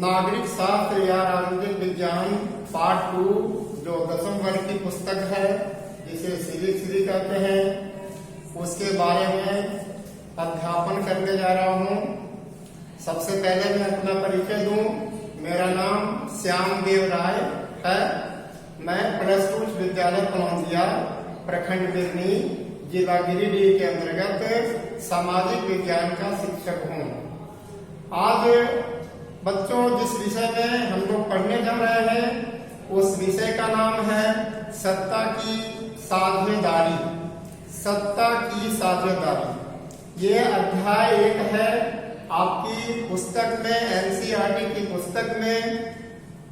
नागरिक शास्त्र या राजनीतिक विज्ञान पार्ट 2 जो 10वीं वर्ग की पुस्तक है जिसे सिविक्स भी कहते हैं उसके बारे में अध्यापन करने जा रहा हूँ। सबसे पहले मैं अपना परिचय दूं। मेरा नाम श्यामदेव राय है। मैं +2 विद्यालय पलौंदिया प्रखंड बिरनी जिला गिरिडीह के अंतर्गत सामाजिक विज्ञान का शिक्षक हूँ। आज बच्चों जिस विषय में हम लोग पढ़ने जा रहे हैं उस विषय का नाम है सत्ता की साझेदारी। सत्ता की साझेदारी ये अध्याय 1 है आपकी पुस्तक में, एनसीईआरटी की पुस्तक में,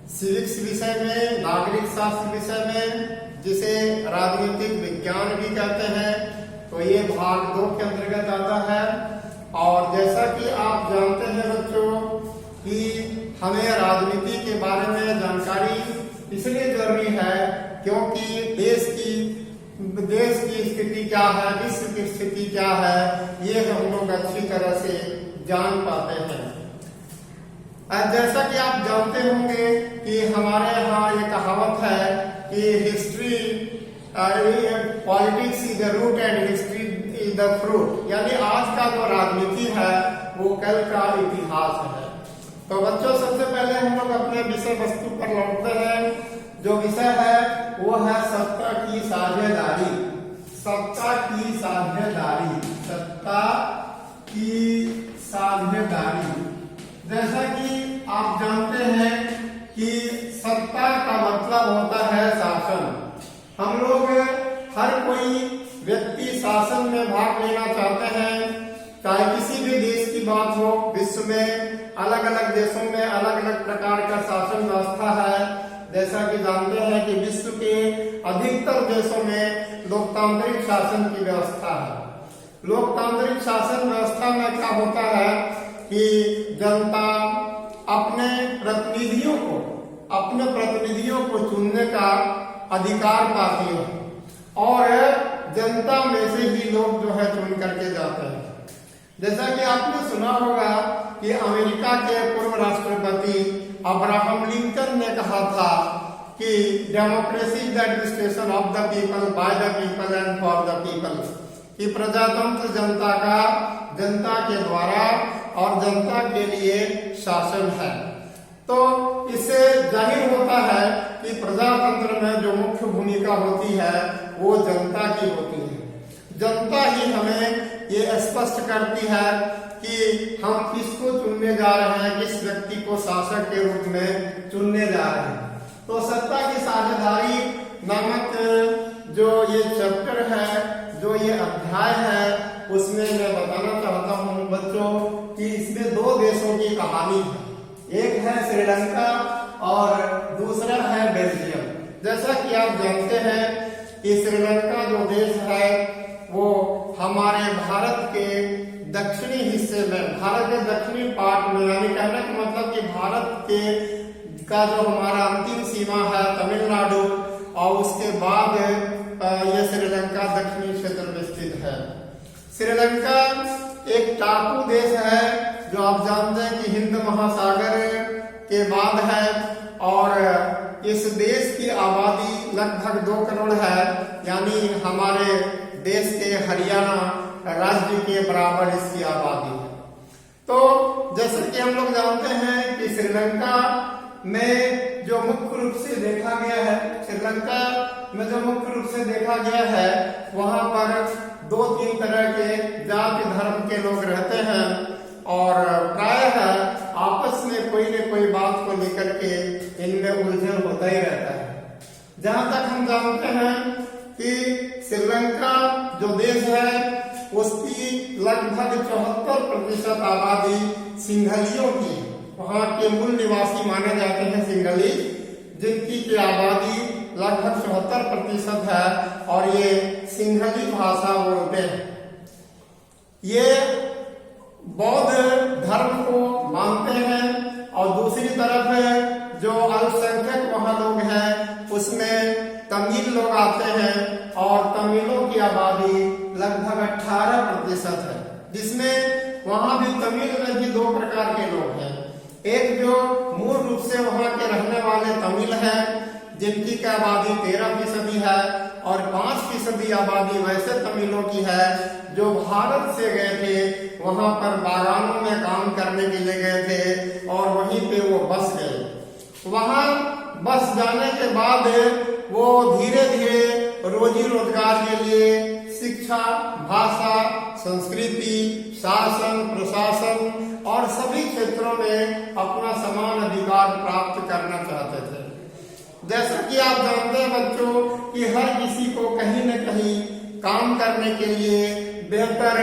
सिविक्स विषय में, नागरिक शास्त्र विषय में, जिसे राजनीतिक विज्ञान भी कहते हैं। तो ये भाग 2 के अंतर्गत आता है। और जैसा कि आप जानते हैं बच्चों कि हमें राजनीति के बारे में जानकारी इसलिए जरूरी है क्योंकि देश की स्थिति क्या है, विश्व की स्थिति क्या है, ये हम लोग अच्छी तरह से जान पाते हैं। जैसा कि आप जानते होंगे कि हमारे यहाँ ये कहावत है कि history politics is the root and history is the fruit, यानी आज का जो राजनीति है वो कल का इतिहास है। तो बच्चों सबसे पहले हम लोग अपने विषय वस्तु पर लौटते हैं। जो विषय है वो है सत्ता की साझेदारी। सत्ता की साझेदारी, सत्ता की साझेदारी। जैसा कि आप जानते हैं कि सत्ता का मतलब होता है शासन। हम लोग हर कोई व्यक्ति शासन में भाग लेना चाहते हैं, चाहे किसी भी देश की बात हो। विश्व में अलग अलग देशों में अलग अलग प्रकार का शासन व्यवस्था है। जैसा कि जानते हैं कि विश्व के अधिकतर देशों में लोकतांत्रिक शासन की व्यवस्था है। लोकतांत्रिक शासन व्यवस्था में क्या होता है कि जनता अपने प्रतिनिधियों को चुनने का अधिकार पाती है और जनता में से ही लोग जो है चुन करके जाते हैं। जैसा कि आपने सुना होगा कि अमेरिका के पूर्व राष्ट्रपति अब्राहम लिंकन ने कहा था कि democracy is the administration of the people by the people and for the people, कि प्रजातंत्र जनता के द्वारा और जनता के लिए शासन है। तो इससे जाहिर होता है कि प्रजातंत्र में जो मुख्य भूमिका होती है वो जनता की होती है। जनता ही हमें ये स्पष्ट करती है कि हम किसको चुनने जा रहे हैं, किस व्यक्ति को शासक के रूप में चुनने जा रहे हैं। तो सत्ता की साझेदारी नामक जो ये चैप्टर है, जो ये अध्याय है, उसमें मैं बताना चाहता हूँ बच्चों कि इसमें 2 देशों की कहानी है। एक है श्रीलंका और दूसरा है बेल्जियम। जैसा कि आप जानते हैं कि श्रीलंका जो देश है वो हमारे भारत के दक्षिणी हिस्से में, भारत के दक्षिणी पार्ट में, यानी कहने का मतलब कि भारत का जो हमारा अंतिम सीमा है तमिलनाडु और उसके बाद ये श्रीलंका दक्षिणी क्षेत्र में स्थित है। श्रीलंका एक टापू देश है जो आप जानते हैं कि हिंद महासागर के बाद है और इस देश की आबादी लगभग 2 करोड़ है, यानी हमारे देश के हरियाणा राज्य के बराबर इसकी आबादी है। तो जैसे कि हम लोग जानते हैं कि श्रीलंका में जो मुख्य रूप से देखा गया है वहां पर 2-3 तरह के जाति धर्म के लोग रहते हैं और प्रायः आपस में कोई न कोई बात को लेकर के इनमें उलझन होता ही रहता है। जहां तक हम जानते हैं कि श्रीलंका जो देश है उसकी लगभग 74% आबादी सिंघलियों की, वहां के मूल निवासी माने जाते हैं सिंघली, जिनकी की आबादी लगभग 74% है और ये सिंघली भाषा बोलते हैं। ये बौद्ध धर्म को मानते हैं और दूसरी तरफ जो अल्पसंख्यक वहां लोग हैं उसमें तमिल लोग आते हैं और तमिलों की आबादी लगभग 18% है, जिसमें वहां भी तमिल में भी 2 प्रकार के लोग हैं। एक जो मूल रूप से वहां के रहने वाले तमिल हैं, जिनकी की आबादी 13% है, और 5% आबादी वैसे तमिलों की है जो भारत से गए थे, वहां पर बागानों में काम करने के लिए गए थे और वहीं पे वो बस गए। वहां बस जाने के बाद वो धीरे धीरे रोजी रोजगार के लिए शिक्षा, भाषा, संस्कृति, शासन, प्रशासन और सभी क्षेत्रों में अपना समान अधिकार प्राप्त करना चाहते थे। जैसा कि आप जानते हैं बच्चों कि हर किसी को कहीं न कहीं काम करने के लिए, बेहतर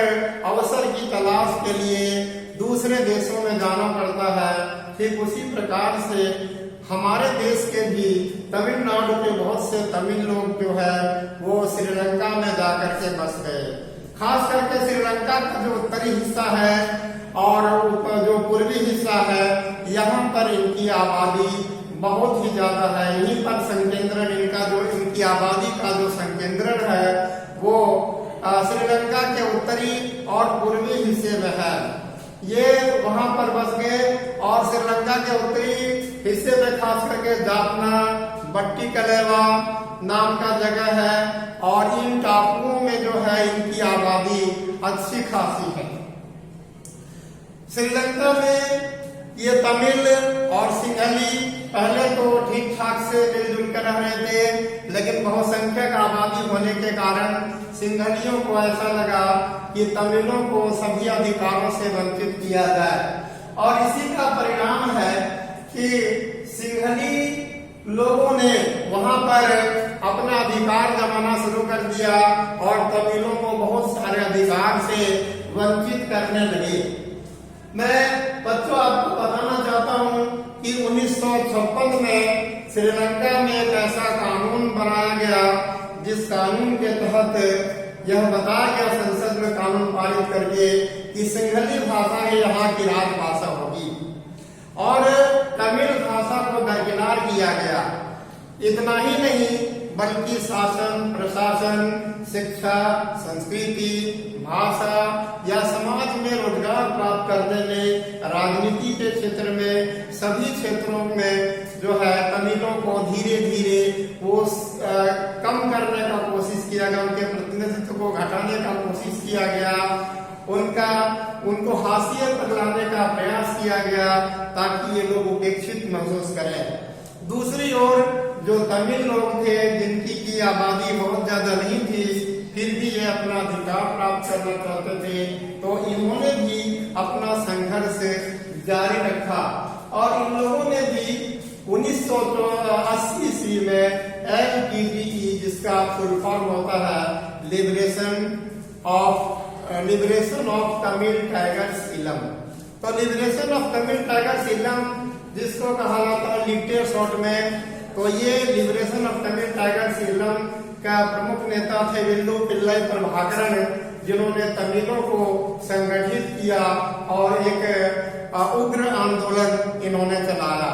अवसर की तलाश के लिए दूसरे देशों में जाना पड़ता है। ठीक उसी प्रकार से हमारे देश के भी तमिलनाडु के बहुत से तमिल लोग जो है वो श्रीलंका में जाकर के बस गए। खास करके श्रीलंका का जो उत्तरी हिस्सा है और जो पूर्वी हिस्सा है, यहाँ पर इनकी आबादी बहुत ही ज्यादा है। यहीं पर संकेंद्रण इनका जो इनकी आबादी का जो संकेंद्रण है वो श्रीलंका के उत्तरी और पूर्वी हिस्से में है। ये वहां पर बस गए और श्रीलंका के उत्तरी हिस्से में खास करके जाफना, बट्टी कलेवा नाम का जगह है और इन टापुओं में जो है इनकी आबादी अच्छी खासी है। श्रीलंका में ये तमिल और सिंहली पहले तो ठीक ठाक से मिलजुल कर रह रहे थे, लेकिन बहुसंख्यक आबादी होने के कारण सिंहलियों को ऐसा लगा कि तमिलों को सभी अधिकारों से वंचित किया जाए और इसी का परिणाम है कि सिंहली लोगों ने वहां पर अपना अधिकार जमाना शुरू कर दिया और तमिलों को बहुत सारे अधिकार से वंचित करने लगे। मैं बच्चों आपको बताना चाहता हूं कि 1956 में श्रीलंका में एक ऐसा कानून बनाया गया जिस कानून के तहत यह बताया गया, संसद में कानून पारित करके, कि सिंहली भाषा ही यहाँ की राजभाषा होगी और तमिल भाषा को दरकिनार किया गया। इतना ही नहीं बल्कि शासन, प्रशासन, शिक्षा, संस्कृति, भाषा या समाज में रोजगार प्राप्त करने में, राजनीति के क्षेत्र में, सभी क्षेत्रों में जो है तमिलों को धीरे धीरे वो कम करने का कोशिश किया गया, उनके प्रतिनिधित्व को घटाने का कोशिश किया गया, उनको हाशिए पर लाने का प्रयास किया गया ताकि ये लोग उपेक्षित महसूस करें। दूसरी ओर जो तमिल लोग थे जिनकी की आबादी बहुत ज्यादा नहीं थी, फिर भी ये अपना अधिकार प्राप्त करना चाहते थे, तो इन्होंने भी अपना संघर्ष जारी रखा और इन लोगों ने भी 1980 ईस्वी में LTTE, जिसका फुल फॉर्म होता है लिबरेशन ऑफ तमिल टाइगर्स इलम, तो लिबरेशन ऑफ तमिल टाइगर्स इलम जिसको कहा जाता है लिट्टे शॉर्ट में, तो ये लिबरेशन ऑफ तमिल टाइगर्स इलम का प्रमुख नेता थे वेल्लू पिल्लाई प्रभाकरन, जिन्होंने तमिलों को संगठित किया और एक उग्र आंदोलन इन्होंने चलाया,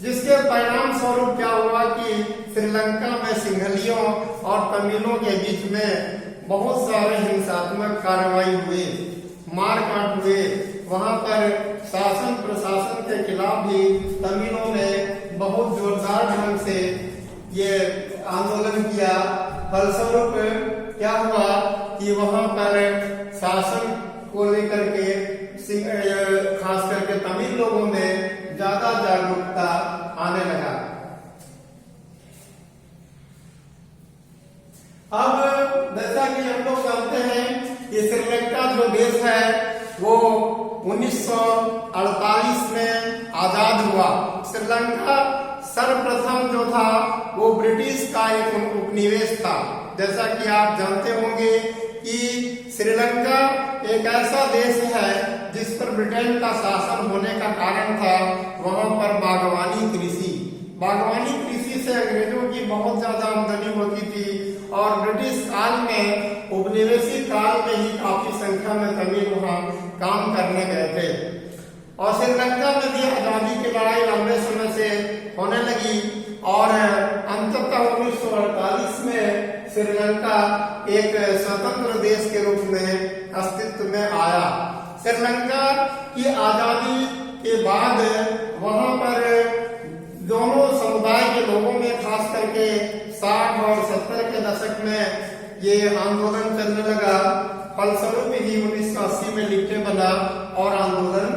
जिसके परिणाम स्वरूप क्या हुआ कि श्रीलंका में सिंहलियों और तमिलों के बीच में बहुत सारे हिंसात्मक कार्रवाई हुए, मारकाट हुए। वहां पर शासन प्रशासन के खिलाफ भी तमिलों ने बहुत जोरदार ढंग से ये आंदोलन किया। फलस्वरूप क्या हुआ कि वहां पर शासन को लेकर के खास करके तमिल लोगों में ज्यादा जागरूकता आने लगा। अब जैसा कि हम लोग जानते हैं कि श्रीलंका जो देश है वो 1948 में आजाद हुआ। श्रीलंका सर्वप्रथम जो था वो ब्रिटिश का एक उपनिवेश था। जैसा कि आप जानते होंगे कि श्रीलंका एक ऐसा देश है जिस पर ब्रिटेन का शासन होने का कारण था वहां पर बागवानी कृषि से अंग्रेजों की बहुत ज्यादा आमदनी होती थी और ब्रिटिश काल में उपनिवेशी काल में ही काफी संख्या में तमिल वहां काम करने गए थे। और श्रीलंका में भी आजादी की लड़ाई लंबे समय से होने लगी और अंततः 1948 में श्रीलंका एक स्वतंत्र देश के रूप में अस्तित्व में आया। श्रीलंका की आजादी के बाद ये आंदोलन चलने लगा। फलस्वरूप ही 1980 में लिट्टे बना और आंदोलन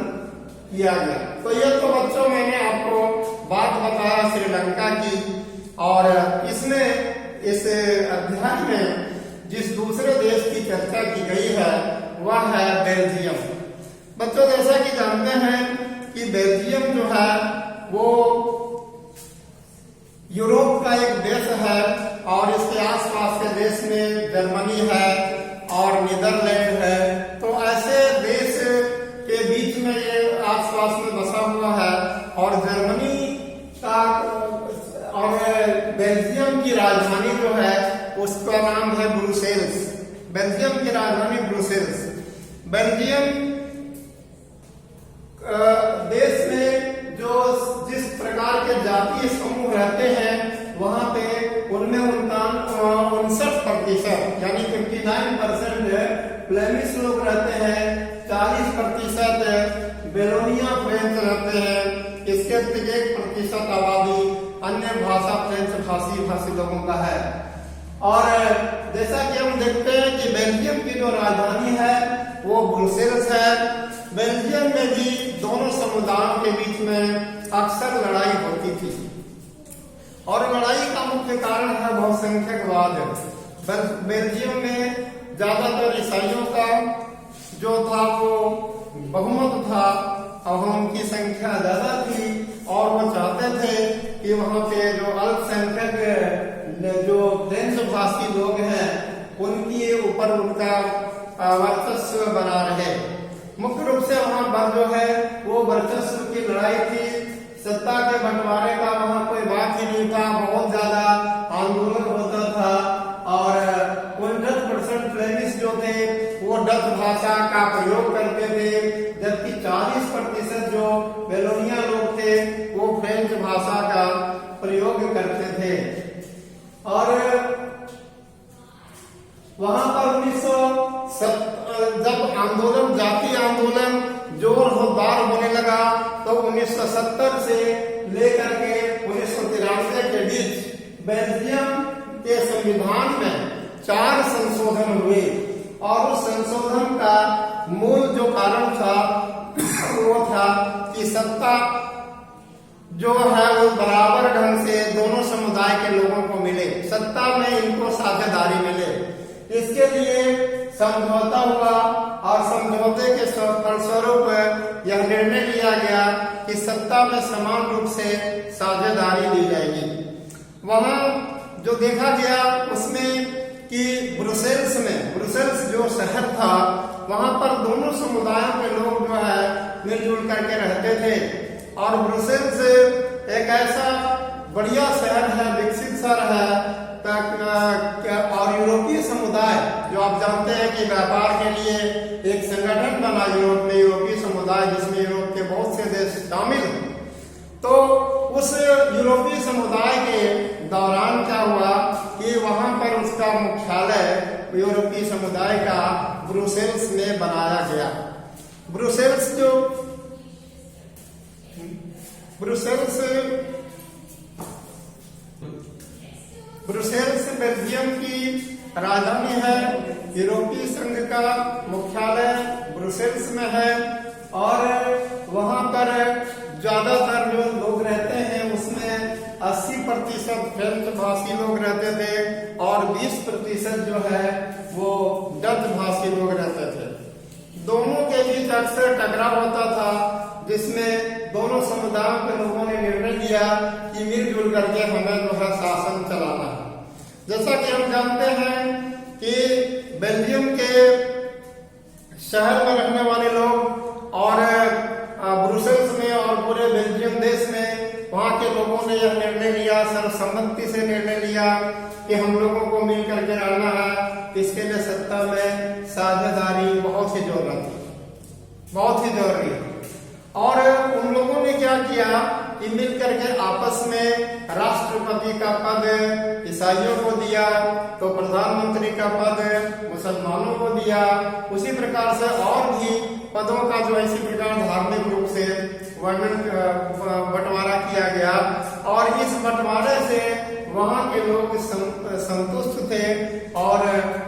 किया गया। तो ये तो बच्चों मैंने आपको बात बताया श्रीलंका की, और इसमें इस अध्याय में जिस दूसरे देश की चर्चा की गई है वह है बेल्जियम। बच्चों जैसा कि जानते हैं कि बेल्जियम जो है वो यूरोप का एक देश है, और इसके आसपास के देश में जर्मनी है और नीदरलैंड है। तो ऐसे देश के बीच में ये आसपास में बसा हुआ है। और जर्मनी का और बेल्जियम की राजधानी जो है उसका नाम है ब्रुसेल्स। बेल्जियम की राजधानी ब्रुसेल्स। बेल्जियम देश में जो जिस प्रकार के जातीय समूह रहते हैं वहां पे उनमें 59% यानी 59% फ्लेमिश लोग रहते हैं, 40% बेलोनिया फ्रेंच रहते हैं, इसके 1% आबादी अन्य भाषा फ्रेंच भाषी लोगों का है। और जैसा कि हम देखते हैं कि बेल्जियम की जो राजधानी है वो ब्रुसेल्स है। बेल्जियम में भी दोनों समुदायों के बीच में अक्सर लड़ाई होती थी, और लड़ाई का मुख्य कारण है बहुसंख्यकवाद। बेल्जियम में ज्यादातर ईसाइयों का जो था वो बहुमत था, और उनकी संख्या ज्यादा थी, और वो चाहते थे कि वहां पे जो अल्पसंख्यक जो फ्रेंच भाषी लोग हैं उनके ऊपर उनका वर्चस्व बना रहे। मुख्य रूप से वहां पर जो है वो वर्चस्व की लड़ाई थी। सत्ता के बंटवारे का वहां कोई बात ही नहीं था। बहुत ज्यादा आंदोलन होता था, और 59% फ्लेमिश जो थे वो डच भाषा का प्रयोग करते थे, जबकि 40% जो बेलोनिया लोग थे वो फ्रेंच भाषा का प्रयोग करते थे। और वहां पर जब आंदोलन जातीय आंदोलन जोरदार होने लगा तो 1970 से लेकर के 1993 के बीच बेल्जियम के संविधान में 4 संशोधन हुए, और उस संशोधन का मूल जो कारण था वो था कि सत्ता जो है वो बराबर ढंग से दोनों समुदाय के लोगों को मिले, सत्ता में इनको साझेदारी मिले। इसके लिए समझौता हुआ, और समझौते के फलस्वरूप यह निर्णय लिया गया कि सत्ता में समान रूप से साझेदारी दी जाएगी। वहां जो देखा गया उसमें कि ब्रुसेल्स जो शहर था वहां पर दोनों समुदायों के लोग जो है मिलजुल करके रहते थे। और ब्रुसेल्स एक ऐसा बढ़िया शहर है, विकसित शहर है, और यूरोपीय समुदाय जो आप जानते हैं कि व्यापार के लिए एक संगठन बना यूरोप में, यूरोपीय समुदाय जिसमें यूरोप के बहुत से देश शामिल हैं। तो उस यूरोपीय समुदाय के दौरान क्या हुआ कि वहां पर उसका मुख्यालय यूरोपीय समुदाय का ब्रुसेल्स में बनाया गया। ब्रुसेल्स बेल्जियम की राजधानी है। यूरोपीय संघ का मुख्यालय ब्रुसेल्स में है, और वहां पर ज्यादातर जो लोग रहते हैं उसमें 80% फ्रेंच भाषी लोग रहते थे, और 20% जो है वो डच भाषी लोग रहते थे। दोनों के बीच अक्सर टकराव होता था, जिसमें दोनों समुदायों के लोगों ने निर्णय लिया कि मिलजुल करके हमें जो है शासन चलाना है। जैसा कि हम जानते हैं कि बेल्जियम के शहर में रहने वाले लोग और ब्रुसेल्स में और पूरे बेल्जियम देश में वहां के लोगों ने यह निर्णय लिया, सर्वसम्मति से निर्णय लिया कि हम लोगों को मिल करके रहना है। इसके लिए सत्ता में साझेदारी बहुत ही जरूरी है। और उन लोगों ने क्या किया कि मिल करके आपस में राष्ट्रपति का पद ईसाइयों को दिया, तो प्रधानमंत्री का पद मुसलमानों को दिया। उसी प्रकार से और भी पदों का जो इसी प्रकार धार्मिक रूप से बंटवारा किया गया, और इस बंटवारे से वहाँ के लोग संतुष्ट थे और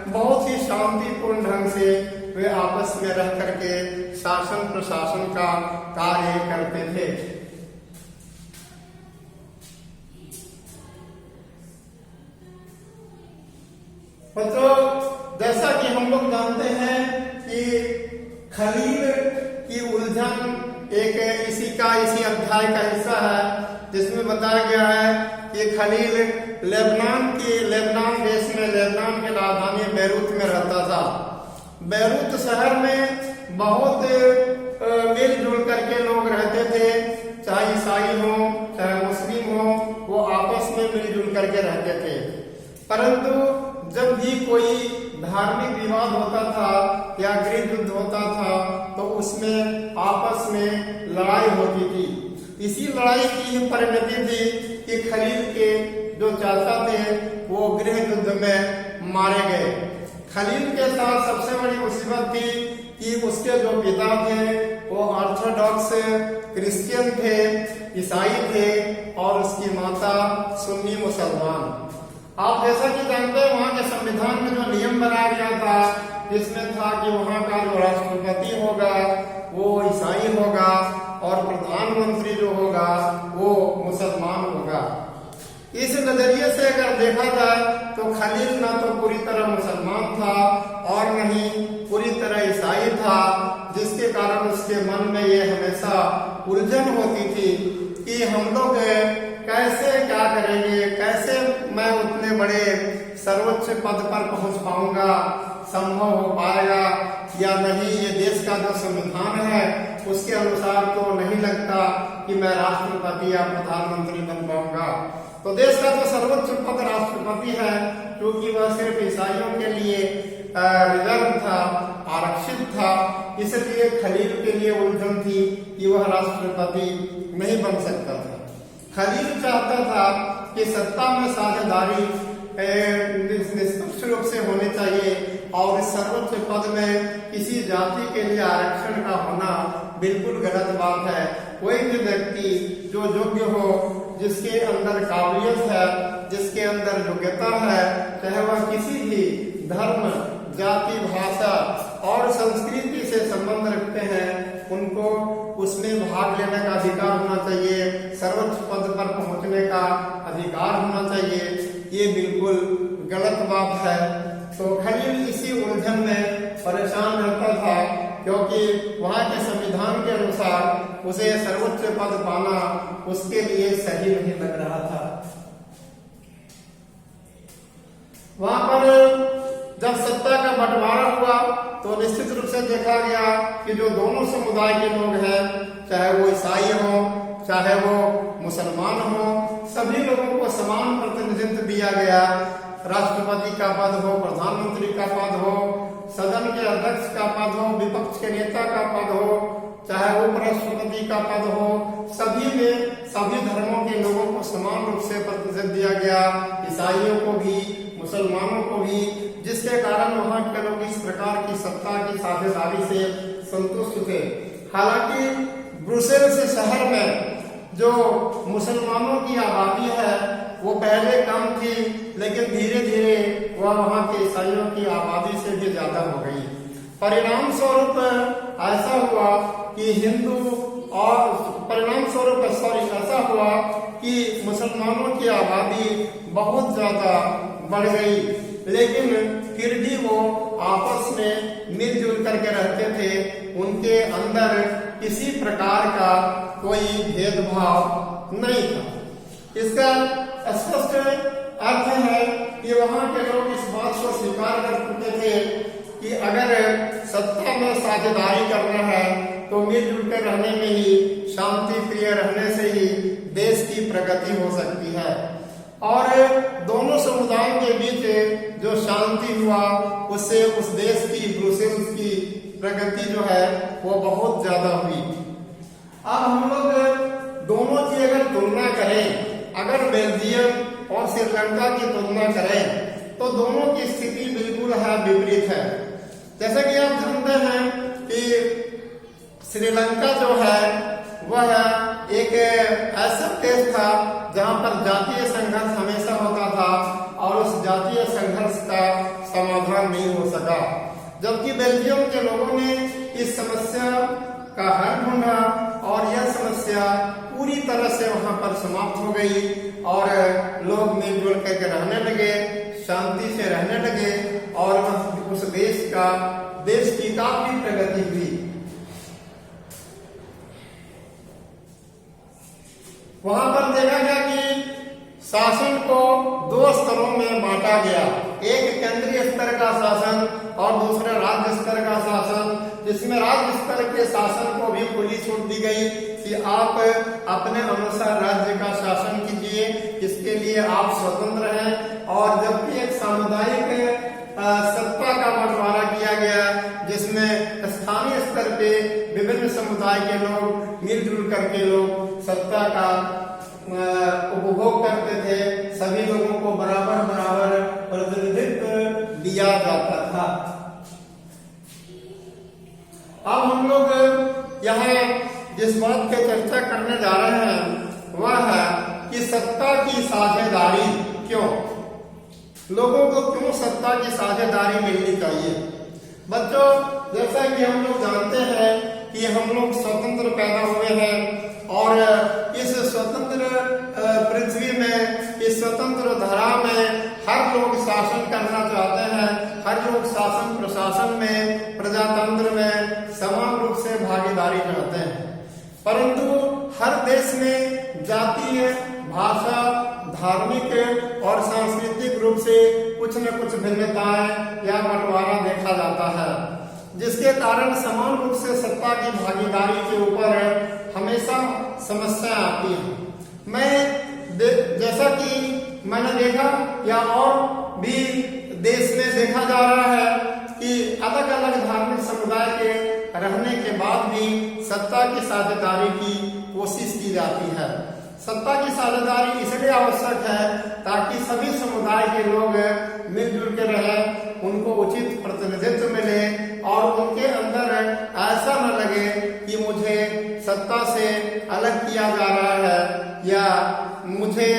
बहुत ही शांतिपूर्ण ढंग से वे आपस में रह करके शासन प्रशासन का कार्य करते थे। बच्चों, जैसा कि हम लोग जानते हैं कि खलील की उलझन इसी अध्याय का हिस्सा है, जिसमें बताया गया है कि खलील लेबनान देश में लेबनान की राजधानी बैरूत में रहता था। बैरूत शहर में बहुत मिलजुल करके लोग रहते थे, चाहे ईसाई हो चाहे मुस्लिम हो, वो आपस में मिलजुल करके रहते थे। परंतु जब भी कोई धार्मिक विवाद होता था या गृह युद्ध होता था तो उसमें आपस में लड़ाई होती थी। इसी लड़ाई की परिणति थी कि खलील के जो चाचा थे वो गृह युद्ध में मारे गए। खलील के साथ सबसे बड़ी मुसीबत थी कि उसके जो पिता थे वो ऑर्थोडॉक्स क्रिश्चियन थे, ईसाई थे, और उसकी माता सुन्नी मुसलमान। आप जैसा कि जानते हैं वहाँ के संविधान में जो नियम बनाया गया था, जिसमें था कि वहाँ का जो राष्ट्रपति होगा वो ईसाई होगा और प्रधानमंत्री जो होगा वो मुसलमान होगा। इस नजरिए से अगर देखा जाए तो खलील ना तो पूरी तरह मुसलमान था और न ही पूरी तरह ईसाई था, जिसके कारण उसके मन में ये हमेशा उलझन होती थी कि हम लोग कैसे क्या करेंगे, कैसे मैं उतने बड़े सर्वोच्च पद पर पहुंच पाऊंगा, संभव हो पाएगा या नहीं। ये देश का जो संविधान है उसके अनुसार तो नहीं लगता कि मैं राष्ट्रपति या प्रधानमंत्री बन पाऊंगा। तो देश का जो सर्वोच्च पद राष्ट्रपति है, क्योंकि वह सिर्फ ईसाइयों के लिए रिजर्व था, आरक्षित था, इसलिए खलील के लिए उलझन थी कि वह राष्ट्रपति नहीं बन सकता था। खलील चाहता था कि सत्ता में साझेदारी निष्पक्ष रूप से होनी चाहिए और इस सर्वोच्च पद में किसी जाति के लिए आरक्षण का होना बिल्कुल गलत बात है। कोई भी व्यक्ति जो योग्य हो, जिसके अंदर काबिलियत है, जिसके अंदर योग्यता है, चाहे वह किसी भी धर्म, जाति, भाषा और संस्कृति से संबंध रखते हैं, उनको उसमें भाग लेने का अधिकार होना चाहिए, सर्वोच्च पद पर पहुंचने का अधिकार होना चाहिए। ये बिल्कुल गलत बात है। तो खलील इसी उलझन में परेशान रहता था, क्योंकि वहाँ के संविधान के अनुसार उसे सर्वोच्च पद पाना उसके लिए सही नहीं लग रहा था। वहां पर जब सत्ता का बंटवारा हुआ तो निश्चित रूप से देखा गया कि जो दोनों समुदाय के लोग हैं, चाहे वो ईसाई हो चाहे वो मुसलमान हो, सभी लोगों को समान प्रतिनिधित्व दिया गया। राष्ट्रपति का पद हो, प्रधानमंत्री का पद हो, सदन के अध्यक्ष का पद हो, विपक्ष के नेता का पद हो, चाहे उपराष्ट्रपति का पद हो, सभी में सभी धर्मों के लोगों को समान रूप से प्रतिनिधित्व दिया गया, ईसाइयों को भी, मुसलमानों को भी, जिसके कारण वहाँ के लोग इस प्रकार की सत्ता की साझेदारी से संतुष्ट थे। हालांकि ब्रुसेल्स शहर में जो मुसलमानों की आबादी है वो पहले कम थी, लेकिन धीरे धीरे वह वहाँ के ईसाइयों की आबादी से भी ज्यादा हो गई। परिणाम स्वरूप ऐसा हुआ कि ऐसा हुआ कि मुसलमानों की आबादी बहुत ज्यादा बढ़ गई, लेकिन फिर भी वो आपस में मिलजुल करके रहते थे। उनके अंदर किसी प्रकार का कोई भेदभाव नहीं था। इसका स्पष्ट अर्थ है कि वहाँ के लोग इस बात को स्वीकार कर चुके थे कि अगर सत्ता में साझेदारी करना है तो मिलजुल कर रहने में ही, शांति प्रिय रहने से ही देश की प्रगति हो सकती है। और दोनों समुदायों के बीच जो शांति हुआ उससे उस देश की, ब्रुसेल्स की प्रगति जो है वो बहुत ज्यादा हुई। अब हम लोग दोनों की अगर तुलना करें, अगर बेल्जियम और श्रीलंका की तुलना करें तो दोनों की स्थिति बिल्कुल है विपरीत है। जैसा कि आप जानते हैं कि श्रीलंका जो है वह एक ऐसा देश था जहां पर जातीय संघर्ष हमेशा होता था और उस जातीय संघर्ष का समाधान नहीं हो सका। जबकि बेल्जियम के लोगों ने इस समस्या का हल ढूंढा और यह समस्या पूरी तरह से वहां पर समाप्त हो गई और लोग मिलजुल करके रहने लगे, शांति से रहने लगे और उस देश की काफी प्रगति हुई। वहां पर देखा गया कि शासन को दो स्तरों में बांटा गया, एक केंद्रीय स्तर का शासन और दूसरा राज्य स्तर का शासन, जिसमें राज्य स्तर के शासन को भी खुली छूट दी गई कि आप अपने अनुसार राज्य का शासन कीजिए, इसके लिए आप स्वतंत्र हैं। और जबकि एक सामुदायिक सत्ता का बंटवारा किया गया जिसमें स्थानीय स्तर पे विभिन्न समुदाय के लोग मिलजुल करके लोग सत्ता का उपभोग करते थे, सभी लोगों को बराबर बराबर प्रतिनिधित्व दिया जाता था। अब हम लोग यहाँ जिस बात की चर्चा करने जा रहे हैं वह है कि सत्ता की साझेदारी क्यों, लोगों को क्यों सत्ता की साझेदारी मिलनी चाहिए। बच्चों, जैसा कि हम लोग जानते हैं कि हम लोग स्वतंत्र पैदा हुए हैं और इस स्वतंत्र पृथ्वी में, इस स्वतंत्र धरा में हर लोग शासन करना चाहते हैं, हर लोग शासन प्रशासन में, प्रजातंत्र में समान रूप से भागीदारी चाहते हैं। परंतु हर देश में जातीय, भाषा, धार्मिक और सांस्कृतिक रूप से कुछ न कुछ भिन्नताएं या बंटवारा देखा जाता है, जिसके कारण समान रूप से सत्ता की भागीदारी के ऊपर हमेशा समस्या आती है। जैसा कि मैंने देखा या और भी देश में देखा जा रहा है कि अलग अलग धार्मिक समुदाय के रहने के बाद भी सत्ता की साझेदारी की कोशिश की जाती है। सत्ता की साझेदारी इसलिए आवश्यक है ताकि सभी समुदाय के लोग मिलजुल के रहें, उनको उचित प्रतिनिधित्व मिले और उनके अंदर ऐसा न लगे कि मुझे सत्ता से अलग किया जा रहा है या मुझे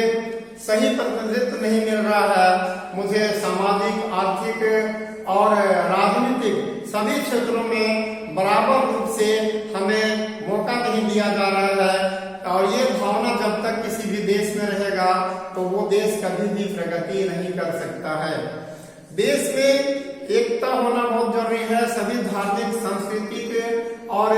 सही प्रतिनिधित्व नहीं मिल रहा है, मुझे सामाजिक, आर्थिक और राजनीतिक सभी क्षेत्रों में बराबर रूप से हमें मौका नहीं दिया जा रहा है। और ये भावना जब तक किसी भी देश में रहेगा तो वो देश कभी भी प्रगति नहीं कर सकता है। देश में एकता होना बहुत जरूरी है, सभी धार्मिक, सांस्कृतिक और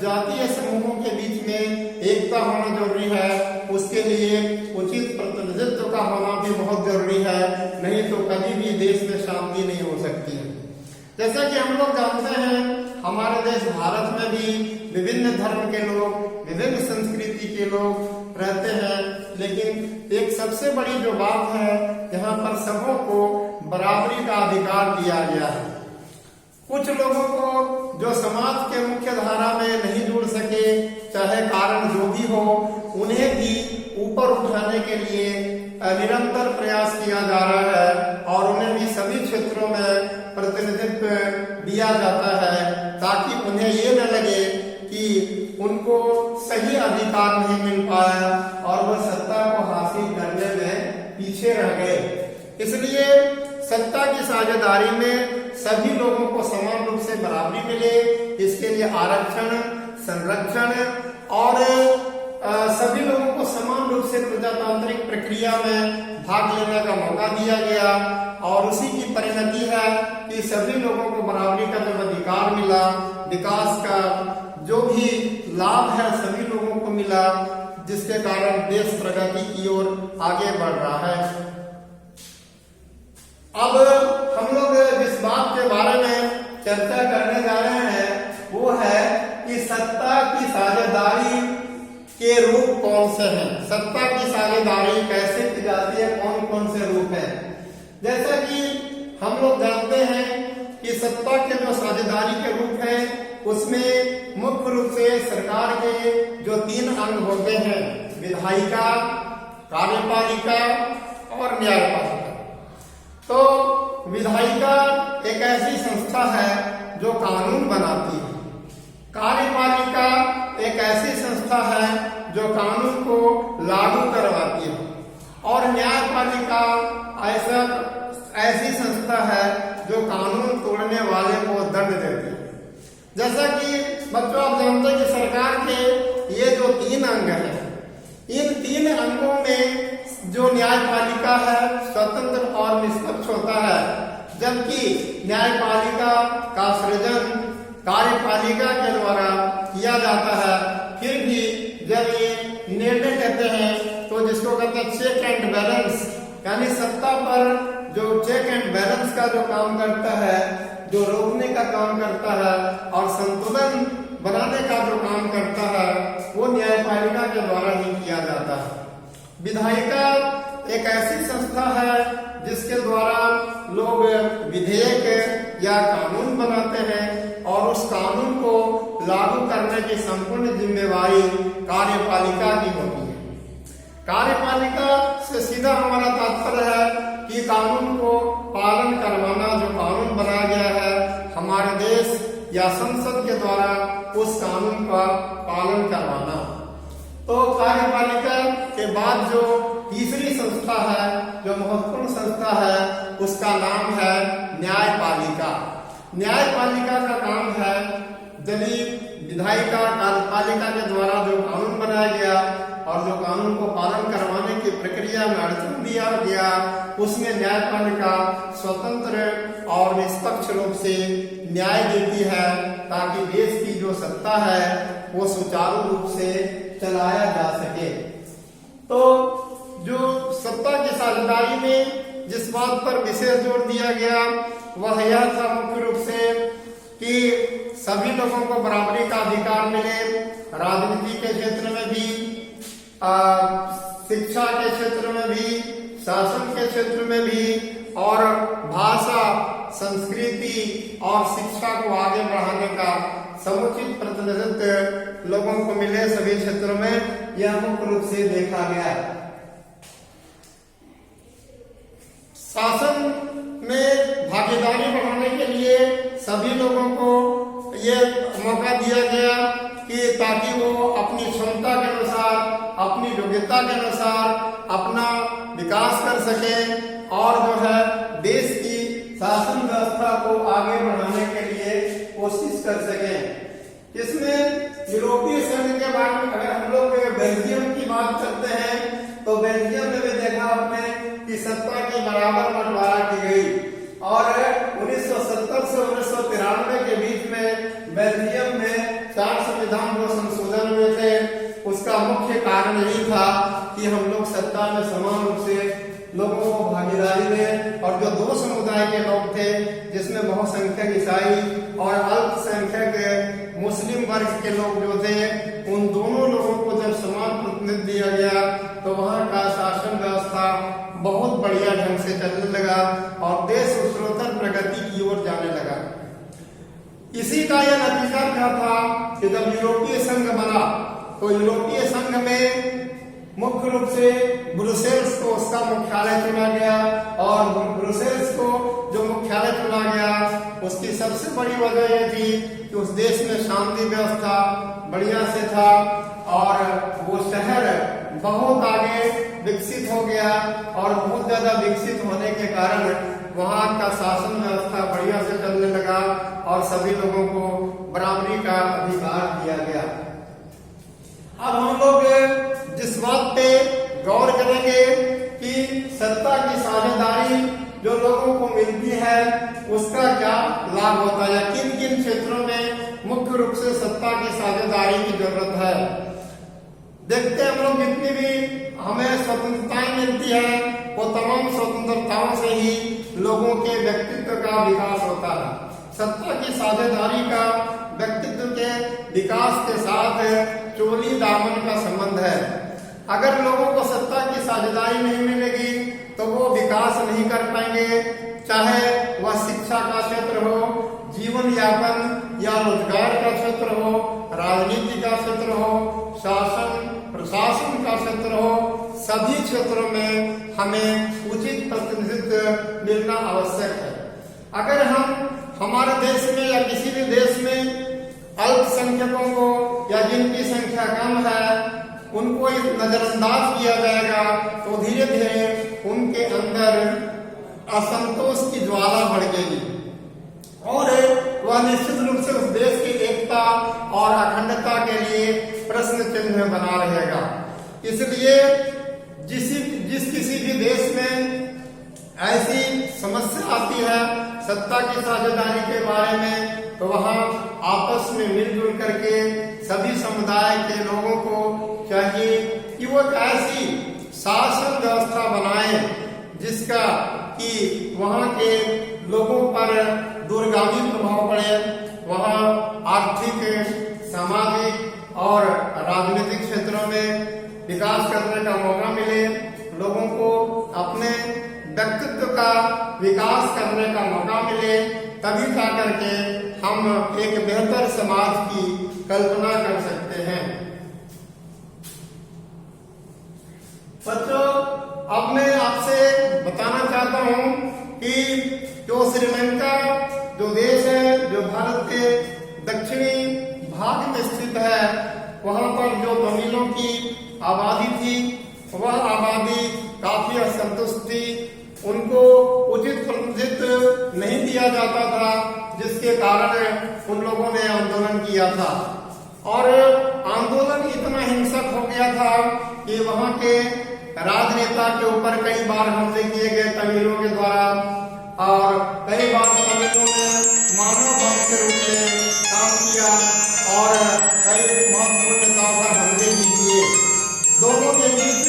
जातीय समूहों के बीच में एकता होना जरूरी है। उसके लिए उचित प्रतिनिधित्व का होना भी बहुत जरूरी है, नहीं तो कभी भी देश में शांति नहीं हो सकती है। जैसा कि हम लोग जानते हैं हमारे देश भारत में भी विभिन्न धर्म के लोग, विभिन्न संस्कृति के लोग रहते हैं, लेकिन एक सबसे बड़ी जो बात है यहाँ पर सबों को बराबरी का अधिकार दिया गया है। कुछ लोगों को जो समाज के मुख्य धारा में नहीं जुड़ सके, चाहे कारण जो भी हो, उन्हें भी ऊपर उठाने के लिए निरंतर प्रयास किया जा रहा है और उन्हें भी सभी क्षेत्रों में प्रतिनिधित्व दिया जाता है ताकि उन्हें ये न लगे कि उनको सही अधिकार नहीं मिल पाया और वह सत्ता को हासिल करने में पीछे रह गए। इसलिए सत्ता की साझेदारी में सभी लोगों को समान रूप से बराबरी मिले, इसके लिए आरक्षण, संरक्षण और सभी लोगों को समान रूप से प्रजातांत्रिक प्रक्रिया में भाग लेने का मौका दिया गया और उसी की परिणति है कि सभी लोगों को बराबरी का जब अधिकार मिला, विकास का जो भी लाभ है सभी लोगों को मिला, जिसके कारण देश प्रगति की ओर आगे बढ़ रहा है। अब हम लोग जिस बात के बारे में चर्चा करने जा रहे हैं वो है कि सत्ता की साझेदारी के रूप कौन से हैं, सत्ता की साझेदारी कैसे की जाती है, कौन कौन से रूप हैं। जैसा कि हम लोग जानते हैं कि सत्ता के जो साझेदारी के रूप हैं उसमें मुख्य रूप से सरकार के जो 3 अंग होते हैं, विधायिका, कार्यपालिका और न्यायपालिका। तो विधायिका एक ऐसी संस्था है जो कानून बनाती है। कार्यपालिका एक ऐसी संस्था है जो कानून को लागू करवाती है और न्यायपालिका ऐसी संस्था है जो कानून तोड़ने वाले को दंड देती है। जैसा कि बच्चों आप जानते हैं कि सरकार के ये जो 3 अंग हैं, इन 3 अंगों में जो न्यायपालिका है स्वतंत्र और निष्पक्ष होता है, जबकि न्यायपालिका का सृजन कार्यपालिका के द्वारा किया जाता है। फिर भी जब ये निर्णय लेते हैं तो जिसको कहते हैं चेक एंड बैलेंस, यानी सत्ता पर जो चेक एंड बैलेंस का जो काम करता है, जो रोकने का काम करता है और संतुलन बनाने का जो काम करता है, वो न्यायपालिका के द्वारा ही किया जाता है। विधायिका एक ऐसी संस्था है जिसके द्वारा लोग विधेयक या कानून बनाते हैं और उस कानून को लागू करने की संपूर्ण जिम्मेवारी कार्यपालिका की होती है। कार्यपालिका से सीधा हमारा तात्पर्य है कि कानून को पालन करवाना, जो कानून बनाया गया है हमारे देश या संसद के द्वारा, उस कानून का पालन करवाना। तो कार्यपालिका के बाद जो तीसरी संस्था है, जो महत्वपूर्ण संस्था है, उसका नाम है न्यायपालिका। न्यायपालिका का काम है यदि विधायिका कार्यपालिका के द्वारा जो कानून बनाया गया और जो कानून को पालन करवाने की प्रक्रिया में अड़चन दिया गया, उसमें न्यायपालिका स्वतंत्र और निष्पक्ष रूप से न्याय देती है ताकि देश की जो सत्ता है वो सुचारू रूप से चलाया जा सके। तो जो सत्ता की साझेदारी में जिस बात पर विशेष जोर दिया गया वह यह था मुख्य रूप से कि सभी लोगों को बराबरी का अधिकार मिले, राजनीति के क्षेत्र में भी, शिक्षा के क्षेत्र में भी, शासन के क्षेत्र में भी, और भाषा, संस्कृति और शिक्षा को आगे बढ़ाने का समुचित प्रतिनिधित्व लोगों को मिले सभी क्षेत्रों में, यह मुख्य रूप से देखा गया। शासन में भागीदारी बढ़ाने के लिए सभी लोगों को ये मौका दिया गया कि ताकि वो अपनी क्षमता के अनुसार, अपनी योग्यता के अनुसार अपना विकास कर सके और जो है देश की शासन व्यवस्था को आगे बढ़ाने के लिए कोशिश कर सके। इसमें यूरोपीय संघ के बारे में अगर हम लोग बेल्जियम की बात करते हैं तो बेल्जियम में भी देखा आपने कि सत्ता की बराबर बंटवारा की गई और 1970 से 1993 के बीच में बेल्जियम में 4 संविधान जो संशोधन हुए थे, उसका मुख्य कारण यही था कि हम लोग सत्ता में समान रूप से लोगों को भागीदारी में, और जो 2 समुदाय के लोग थे जिसमें बहुसंख्यक ईसाई और अल्पसंख्यक मुस्लिम वर्ग के लोग जो थे, उन दोनों लोगों को जब समान प्रतिनिधित्व दिया गया तो वहाँ का शासन व्यवस्था बहुत बढ़िया ढंग से चलने लगा और देश उत्तरोत्तर प्रगति की ओर जाने लगा। इसी का यह नतीजा क्या था कि जब यूरोपीय संघ बना तो यूरोपीय संघ में मुख्य रूप से ब्रुसेल्स को उसका मुख्यालय चुना गया और ब्रुसेल्स को जो मुख्यालय चुना गया उसकी सबसे बड़ी वजह यह थी कि उस देश में शांति व्यवस्था बढ़िया से था और वो शहर बहुत आगे विकसित हो गया और बहुत ज्यादा विकसित होने के कारण वहाँ का शासन व्यवस्था बढ़िया से चलने लगा और सभी लोगों को बराबरी का अधिकार दिया गया। अब हम लोग जिस बात पे गौर करेंगे कि सत्ता की साझेदारी जो लोगों को मिलती है उसका क्या लाभ होता है, किन किन क्षेत्रों में मुख्य रूप से सत्ता की साझेदारी की जरूरत है। देखते हैं हम लोग जितनी भी हमें स्वतंत्रताएं मिलती है वो तमाम स्वतंत्रताओं से ही लोगों के व्यक्तित्व का विकास होता है। सत्ता की साझेदारी का व्यक्तित्व के विकास के साथ चोली दामन का संबंध है। अगर लोगों को सत्ता की साझेदारी नहीं मिलेगी तो वो विकास नहीं कर पाएंगे, चाहे वह शिक्षा का क्षेत्र हो, जीवन यापन या रोजगार का क्षेत्र हो, राजनीति का क्षेत्र हो, शासन प्रशासन का क्षेत्र हो, सभी क्षेत्रों में हमें उचित प्रतिनिधित्व मिलना आवश्यक है। अगर हम हमारे देश में या किसी भी देश में अल्पसंख्यकों को या जिनकी संख्या कम है उनको नजरअंदाज किया जाएगा, तो धीरे धीरे उनके अंदर असंतोष की ज्वाला भड़केगी और वह निश्चित रूप से उस देश की एकता और अखंडता के लिए प्रश्न चिन्ह बना रहेगा। इसलिए जिस किसी भी देश में ऐसी समस्या आती है सत्ता की साझेदारी के बारे में, तो वहां आपस में मिलजुल करके सभी समुदाय के लोगों को चाहिए कि वो एक ऐसी शासन व्यवस्था बनाए जिसका कि वहां के लोगों पर दूरगामी प्रभाव पड़े, वहां आर्थिक, सामाजिक और राजनीतिक क्षेत्रों में विकास करने का मौका मिले, लोगों को अपने व्यक्तित्व का विकास करने का मौका मिले, तभी जाकर के हम एक बेहतर समाज की कल्पना कर सकते हैं। बच्चों, अब मैं आपसे बताना चाहता हूं कि जो श्रीलंका जो देश है, जो भारत के दक्षिणी भाग में स्थित है, वहां पर जो तमिलों की आबादी थी, वह आबादी काफी असंतुष्ट थी। उनको उचित प्रतिनिधित्व नहीं दिया जाता था, जिसके कारण उन लोगों ने आंदोलन किया था और आंदोलन इतना हिंसक हो गया था कि वहां के राजनेता के ऊपर कई बार हमले किए गए तमिलों के द्वारा और कई बार तमिलों ने मानव बम के रूप में काम किया और कई महत्वपूर्ण नेताओं पर हमले भी किए। दोनों के बीच,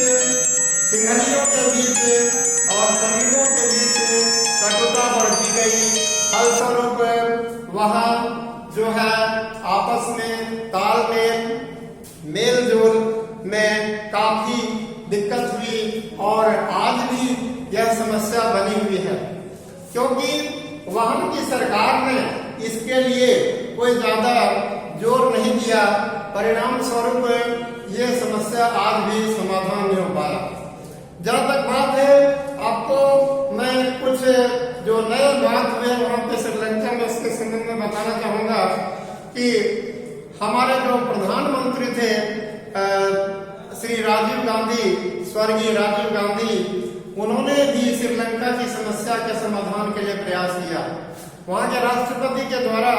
सिंघलियों के बीच और तमिलों के बीच कटुता बढ़ती गई। फलस्वरूप वहां जो है आपस में तालमेल, मेलजोल में काफी दिक्कत हुई और आज भी यह समस्या बनी हुई है, क्योंकि वहां की सरकार ने इसके लिए कोई ज्यादा जोर नहीं दिया। परिणाम स्वरूप ये समस्या आज भी समाधान नहीं हो पाया। जहां तक बात है, आपको मैं कुछ जो नए बात हुए वहां पे श्रीलंका में, उसके संबंध में बताना चाहूंगा कि हमारे जो प्रधानमंत्री थे श्री राजीव गांधी, स्वर्गीय राजीव गांधी, उन्होंने भी श्रीलंका की समस्या के समाधान के लिए प्रयास किया। वहां के राष्ट्रपति के द्वारा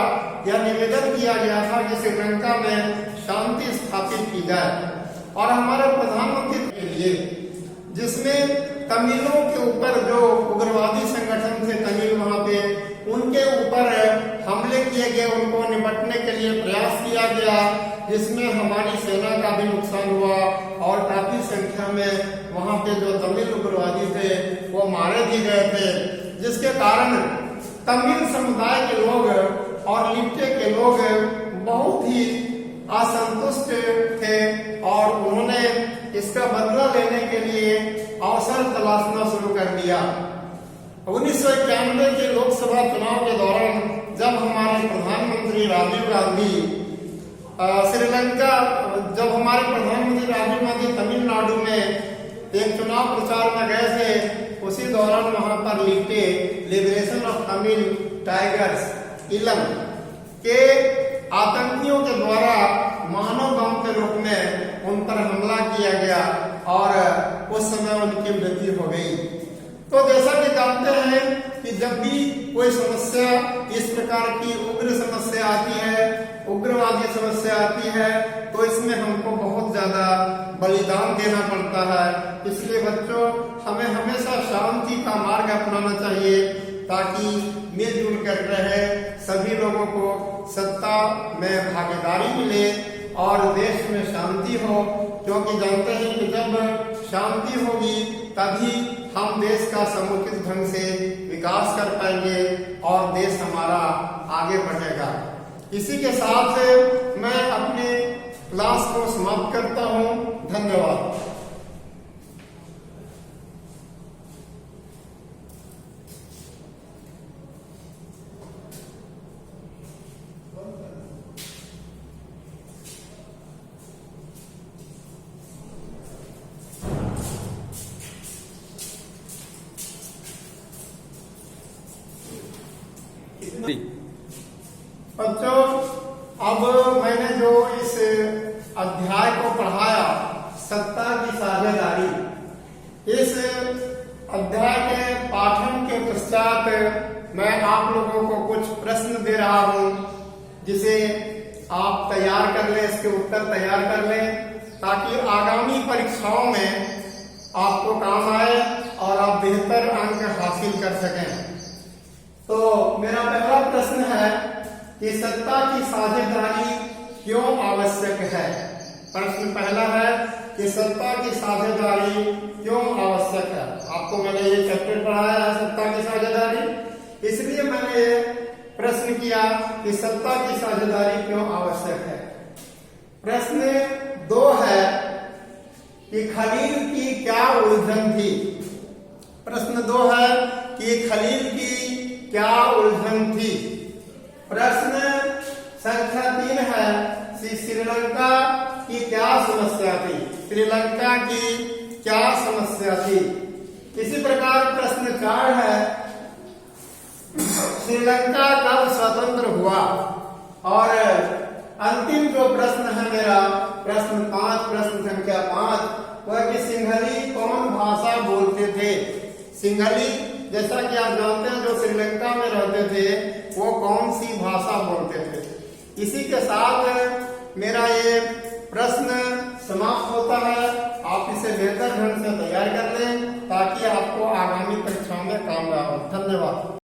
यह निवेदन किया गया था कि श्रीलंका में शांति स्थापित की जाए और हमारे प्रधानमंत्री के लिए, जिसमें तमिलों के ऊपर जो उग्रवादी संगठन थे तमिल वहां पे, उनके ऊपर हमले किए गए, उनको निपटने के लिए प्रयास किया गया, जिसमें हमारी सेना का भी नुकसान हुआ और काफी संख्या में वहां पे जो तमिल उग्रवादी थे वो मारे भी गए थे, जिसके कारण तमिल समुदाय के लोग और लिप्टे के लोग बहुत ही असंतुष्ट थे और उन्होंने इसका बदला लेने के लिए अवसर तलाशना शुरू कर दिया। 1991 के लोकसभा चुनाव के दौरान जब हमारे प्रधानमंत्री राजीव गांधी तमिलनाडु में एक चुनाव प्रचार में गए थे, उसी दौरान वहां पर लिप्टे लिबरेशन ऑफ तमिल टाइगर्स इलम के आतंकियों के द्वारा मानव बम के रूप में उन पर हमला किया गया और उस समय उनकी मृत्यु हो गई। तो जैसा कि जानते हैं कि जब भी कोई समस्या इस प्रकार की उग्र समस्या आती है, उग्रवादी समस्या आती है, तो इसमें हमको बहुत ज्यादा बलिदान देना पड़ता है। इसलिए बच्चों, हमें हमेशा शांति का मार्ग अपनाना चाहिए ताकि मिलजुल कर रहे सभी लोगों को सत्ता में भागीदारी मिले और देश में शांति हो, क्योंकि जानते हैं कि जब शांति होगी तभी हम देश का समुचित ढंग से विकास कर पाएंगे और देश हमारा आगे बढ़ेगा। इसी के साथ मैं अपने क्लास को समाप्त करता हूं। धन्यवाद। बच्चों, अब मैं आप लोगों को कुछ प्रश्न दे रहा हूं, जिसे आप तैयार कर लें, इसके उत्तर तैयार कर लें, ताकि आगामी परीक्षाओं में आपको काम आए और आप बेहतर अंक हासिल कर सकें। तो मेरा पहला प्रश्न है कि सत्ता की साझेदारी क्यों आवश्यक है। प्रश्न पहला है कि सत्ता की साझेदारी क्यों आवश्यक है। आपको मैंने ये चैप्टर पढ़ाया है सत्ता की साझेदारी, इसलिए मैंने ये प्रश्न किया कि सत्ता की साझेदारी क्यों आवश्यक है। प्रश्न 2 है कि खलील की क्या उलझन थी। प्रश्न 2 है कि खलील की क्या उलझन थी। प्रश्न संख्या 3 है कि श्रीलंका की क्या समस्या थी। श्रीलंका की क्या समस्या थी। इसी प्रकार प्रश्न 4 है श्रीलंका कब स्वतंत्र हुआ। और अंतिम जो प्रश्न है मेरा प्रश्न 5, प्रश्न संख्या 5, वह कि सिंहली कौन भाषा बोलते थे। सिंहली, जैसा कि आप जानते हैं, जो श्रीलंका में रहते थे वो कौन सी भाषा बोलते थे। इसी के साथ मेरा ये प्रश्न समाप्त होता है। आप इसे बेहतर ढंग से तैयार कर लें ताकि आपको आगामी परीक्षा में काम आए। धन्यवाद।